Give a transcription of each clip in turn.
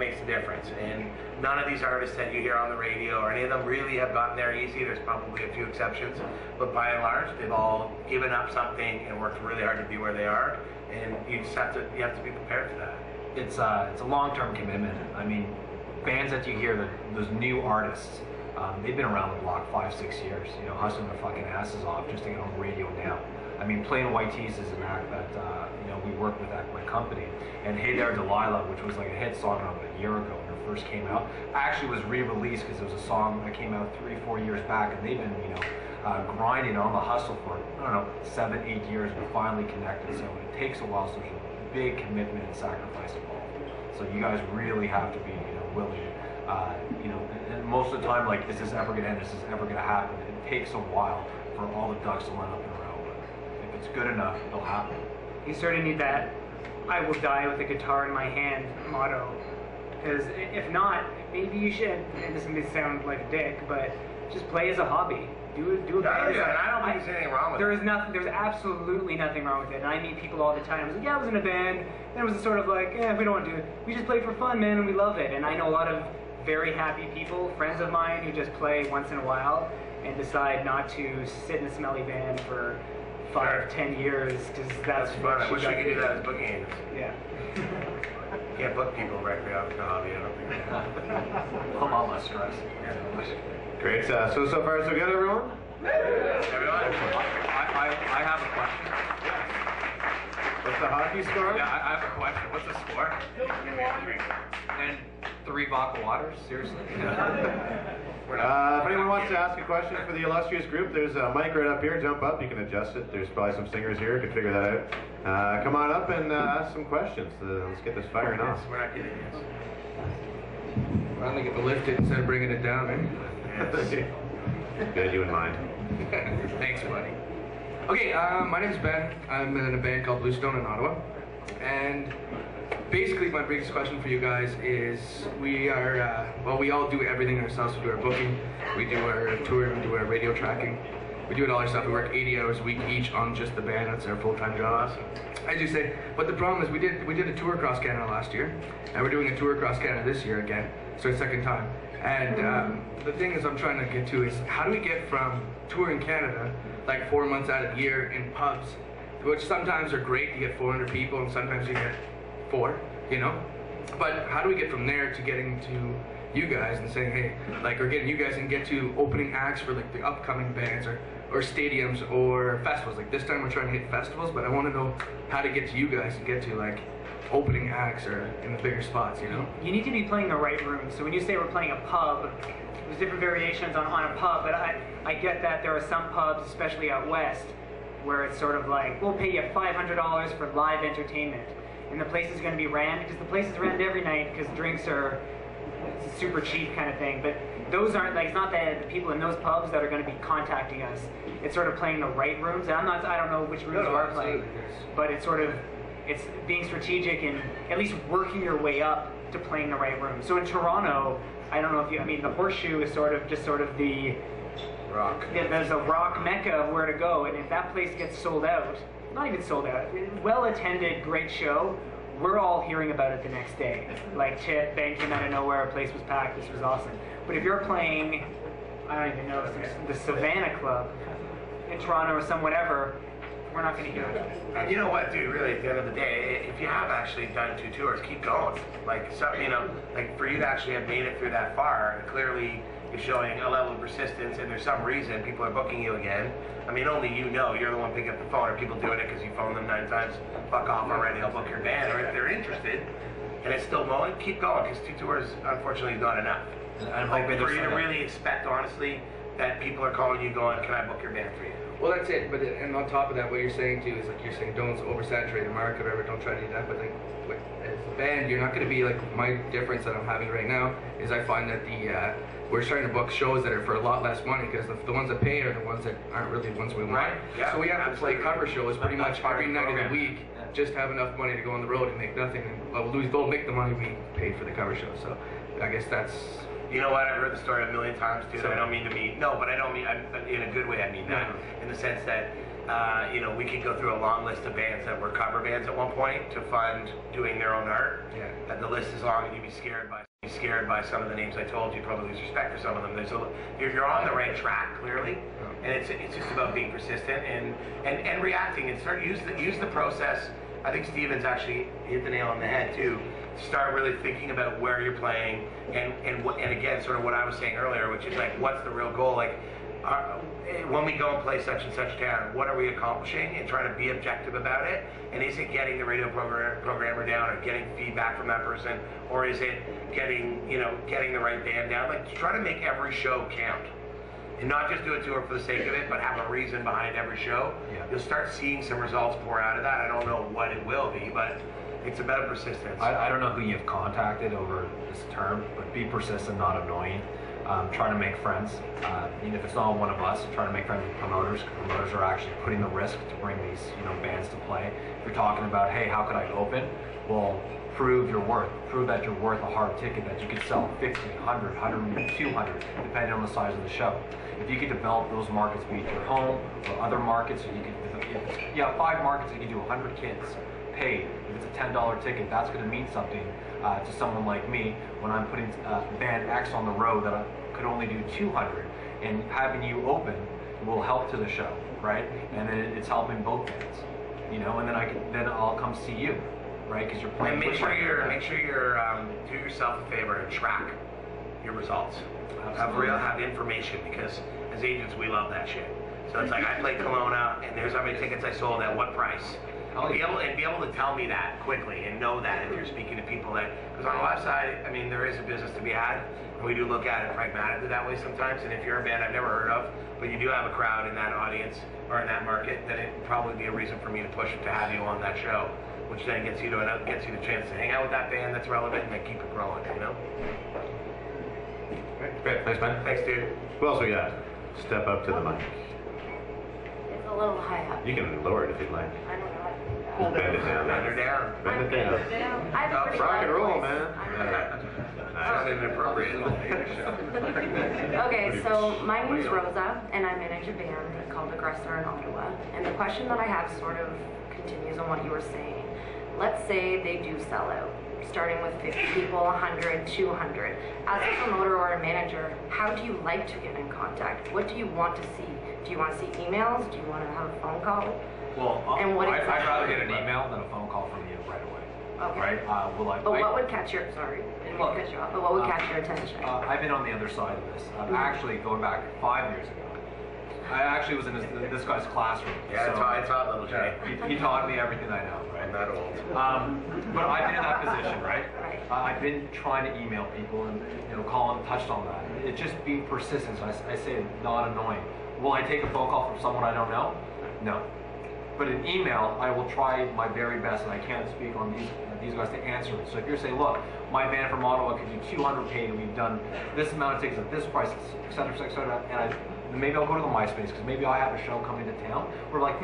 makes the difference. And none of these artists that you hear on the radio or any of them really have gotten there easy. There's probably a few exceptions, but by and large, they've all given up something and worked really hard to be where they are. And you just have to be prepared for that. It's a long-term commitment. I mean, bands that you hear, those new artists, they've been around the block 5-6 years, you know, hustling their fucking asses off just to get on the radio now. I mean, Plain White Tees is an act that, you know, we work with at my company. And Hey There Delilah, which was like a hit song about a year ago when it first came out, actually was re-released because it was a song that came out 3-4 years back, and they've been, you know, grinding on the hustle for, I don't know, 7-8 years, and finally connected. So it takes a while, so there's a big commitment and sacrifice involved. So you guys really have to be, you know, willing. You know, and most of the time, like, is this ever going to end? Is this ever going to happen? It takes a while for all the ducks to line up in a row. But if it's good enough, it'll happen. You sort of need that "I will die with a guitar in my hand" motto. Because if not, maybe you should, and this may sound like a dick, but just play as a hobby. Do a band. Yeah, and I don't think there's anything wrong with it. There's absolutely nothing wrong with it. And I meet people all the time. I was like, yeah, I was in a band. And it was sort of like, we don't want to do it. We just play for fun, man, and we love it. And I know a lot of very happy people, friends of mine, who just play once in a while and decide not to sit in a smelly band for 5-10 years, because that's fun. I wish we could do that as booking agents. Yeah. Can't book people directly out of the hobby, I don't think. A lot less stress. Great. So far so good, everyone? Everyone? I have a question. What's the hockey score? Yeah, I have a question. What's the score? And 3 vodka waters? Seriously? If anyone wants to ask a question for the illustrious group, there's a mic right up here. Jump up. You can adjust it. There's probably some singers here who can figure that out. Come on up and ask some questions. Let's get this firing off. We're not kidding. Finally get to lift it instead of bringing it down, eh? Good, you in mind. Thanks, buddy. Okay, my name's Ben. I'm in a band called Bluestone in Ottawa. And basically my biggest question for you guys is, we are, we all do everything ourselves. We do our booking, we do our touring, we do our radio tracking. We do it all ourselves. We work 80 hours a week each on just the band. That's our full-time job. As you say, but the problem is we did a tour across Canada last year, and we're doing a tour across Canada this year again. So it's second time. And the thing is I'm trying to get to is, how do we get from touring Canada, like 4 months out of the year in pubs, which sometimes are great, you get 400 people, and sometimes you get 4, you know? But how do we get from there to getting to you guys and saying, hey, like, or getting you guys and get to opening acts for like the upcoming bands or stadiums or festivals? Like this time we're trying to hit festivals, but I want to know how to get to you guys and get to like opening acts or in the bigger spots, you know? You need to be playing the right room. So when you say we're playing a pub, there's different variations on a pub, but I get that there are some pubs, especially out west, where it's sort of like, we'll pay you $500 for live entertainment. And the place is going to be rammed, because the place is rammed every night, because drinks are super cheap kind of thing. But those aren't, like, it's not the people in those pubs that are going to be contacting us. It's sort of playing the right rooms. And I don't know which rooms you are playing, but it's sort of, it's being strategic and at least working your way up to playing the right room. So in Toronto, I don't know if you, I mean, the Horseshoe is sort of the rock. There's a rock mecca of where to go, and if that place gets sold out, not even sold out, well attended, great show, we're all hearing about it the next day. Like, Chip, band came out of nowhere, a place was packed, this was awesome. But if you're playing, I don't even know, the Savannah Club in Toronto or some whatever, we're not going to hear about it. And you know what, dude, really, at the end of the day, if you have actually done 2 tours, keep going. Like, so, you know, like for you to actually have made it through that far, clearly you're showing a level of persistence, and there's some reason people are booking you again. I mean, only you know. You're the one picking up the phone, or people doing it because you phone them 9 times. Fuck off already, I'll book your band. Or if they're interested, and it's still going, keep going, because 2 tours, unfortunately, is not enough. I'm like, hoping for you to really expect, honestly, that people are calling you going, can I book your band for you? Well, that's it. But and on top of that, what you're saying too is like you're saying don't oversaturate the market, or don't try to do that. But like as a band, you're not going to be like, my difference that I'm having right now is I find that we're starting to book shows that are for a lot less money, because the ones that pay are the ones that aren't really the ones we want. Right. Yeah, so we have absolutely. to play cover shows pretty much every night of the week, just have enough money to go on the road and make nothing, and we'll make the money we paid for the cover show. So I guess that's. You know what? I've heard the story a million times, dude. I don't mean to be, no, but I don't mean, in a good way, I mean that. In the sense that we could go through a long list of bands that were cover bands at one point to fund doing their own art. Yeah. And the list is long, and you'd be scared by some of the names I told you. Probably lose respect for some of them. You're on the right track clearly, and it's just about being persistent and reacting and use the process. I think Steven's actually hit the nail on the head too. Start really thinking about where you're playing and again, sort of what I was saying earlier, which is like, what's the real goal? Like, when we go and play such and such town, what are we accomplishing? And trying to be objective about it. And is it getting the radio programmer down, or getting feedback from that person, or is it getting the right band down? Like, try to make every show count. And not just do a tour for the sake of it, but have a reason behind every show. Yeah. You'll start seeing some results pour out of that. I don't know what it will be, but it's about persistence. I don't know who you've contacted over this term, but be persistent, not annoying. Try to make friends. If it's not one of us, try to make friends with promoters. Promoters are actually putting the risk to bring these bands to play. If you're talking about, hey, how could I open? Well, prove your worth. Prove that you're worth a hard ticket, that you could sell 50, 100, 100, 200, depending on the size of the show. If you could develop those markets, be it your home or other markets, or you could, if you have 5 markets, you can do 100 kids paid. If it's a $10 ticket, that's going to mean something to someone like me when I'm putting band X on the road that I could only do 200, and having you open will help to the show, right? And then it's helping both bands, and then I'll come see you, right? Because you're playing. And make sure you're do yourself a favor and track your results. Have information, because as agents we love that shit. So it's like, I played Kelowna and there's how many tickets I sold at what price. And be able to tell me that quickly, and know that if you're speaking to people that, because on the left side, I mean, there is a business to be had, and we do look at it pragmatically that way sometimes. And if you're a band I've never heard of, but you do have a crowd in that audience or in that market, then it would probably be a reason for me to push to have you on that show, which then gets you the chance to hang out with that band that's relevant and then keep it growing, Great, thanks, man. Thanks, dude. Who else we got? Step up to the mic. It's a little high up. You can lower it if you'd like. I don't know. Bend it down. Bend her down. Bend it down. I have a pretty Rock and loud roll, voice. man. Sounded inappropriate. Okay, so my name is Rosa, and I manage a band called Aggressor in Ottawa. And the question that I have sort of continues on what you were saying. Let's say they do sell out, starting with 50 people, 100, 200. As a promoter or a manager, how do you like to get in contact? What do you want to see? Do you want to see emails? Do you want to have a phone call? Well, And what I'd exactly- rather get an email than a phone call from you right away. Okay. Right? But what would catch your, sorry, didn't mean to cut you off, but what would catch your attention? I've been on the other side of this. Actually, going back 5 years ago, I actually was in this guy's classroom. Yeah, so, I taught little Jay. He taught me everything I know, right? I'm that old. But I've been in that position, right? Right. I've been trying to email people, and Colin touched on that. It just being persistent. So I say not annoying. Will I take a phone call from someone I don't know? No. But an email, I will try my very best, and I can't speak on these guys to answer it. So if you're saying, look, my band from Ottawa could do 200 paid, and we've done this amount of tickets at this price, et cetera, and maybe I'll go to the MySpace, because maybe I have a show coming to town. We're like,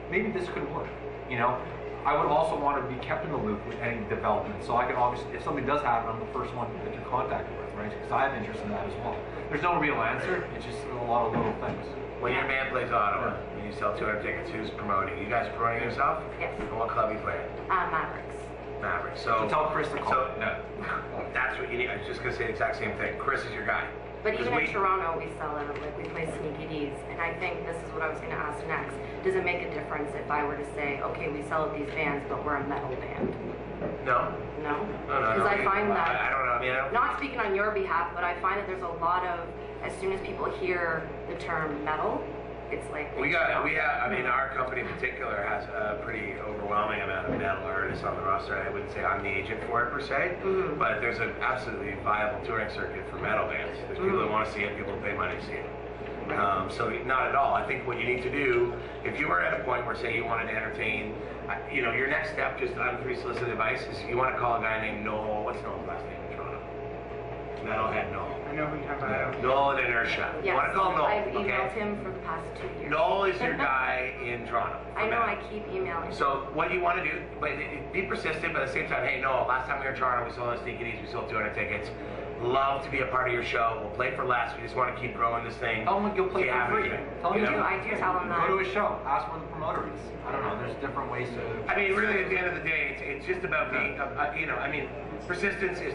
maybe this could work. I would also want to be kept in the loop with any development. So I can obviously, if something does happen, I'm the first one that you're contacted with, right? Because I have interest in that as well. There's no real answer. It's just a lot of little things. When your band plays Ottawa, and you sell 200 tickets, who's promoting? You guys promoting yourself? Yes. And what club you playing? Mavericks. Mavericks. So Tell Chris to call. That's what you need. I was just gonna say the exact same thing. Chris is your guy. But 'Cause even in Toronto, we sell out, like we play Sneaky D's, and I think this is what I was going to ask next. Does it make a difference if I were to say, okay, we sell out these bands, but we're a metal band? No. No? No. Because I find that, I don't know. I mean, I don't. not speaking on your behalf, but I find that there's a lot of, as soon as people hear the term metal, it's like... I mean, our company in particular has a pretty overwhelming amount of metal artists on the roster. I wouldn't say I'm the agent for it per se, but there's an absolutely viable touring circuit for metal bands. There's people that want to see it, people that pay money to see it. So not at all. I think what you need to do, if you were at a point where, say, you wanted to entertain, your next step, just unsolicited advice, is you want to call a guy named Noel. What's Noel's last name in Toronto? Metalhead Noel. I know who you're talking about. Noel and Inertia. You Yes, want to call Noel, I've emailed okay? him for the past 2 years. Noel is your guy in Toronto. I know, I keep emailing him. So what you want to do, but be persistent, but at the same time, hey, Noel, last time we were in Toronto, we sold us Sneaky Eats, we sold 200 tickets. Love to be a part of your show. We'll play for less. We just want to keep growing this thing. Tell him you'll play See for how free. we- Tell him you you know? I do tell him that. Go to a show. Ask where the promoter is. I don't know. There's different ways to. I mean, really, at the end of the day, it's just about being, persistence is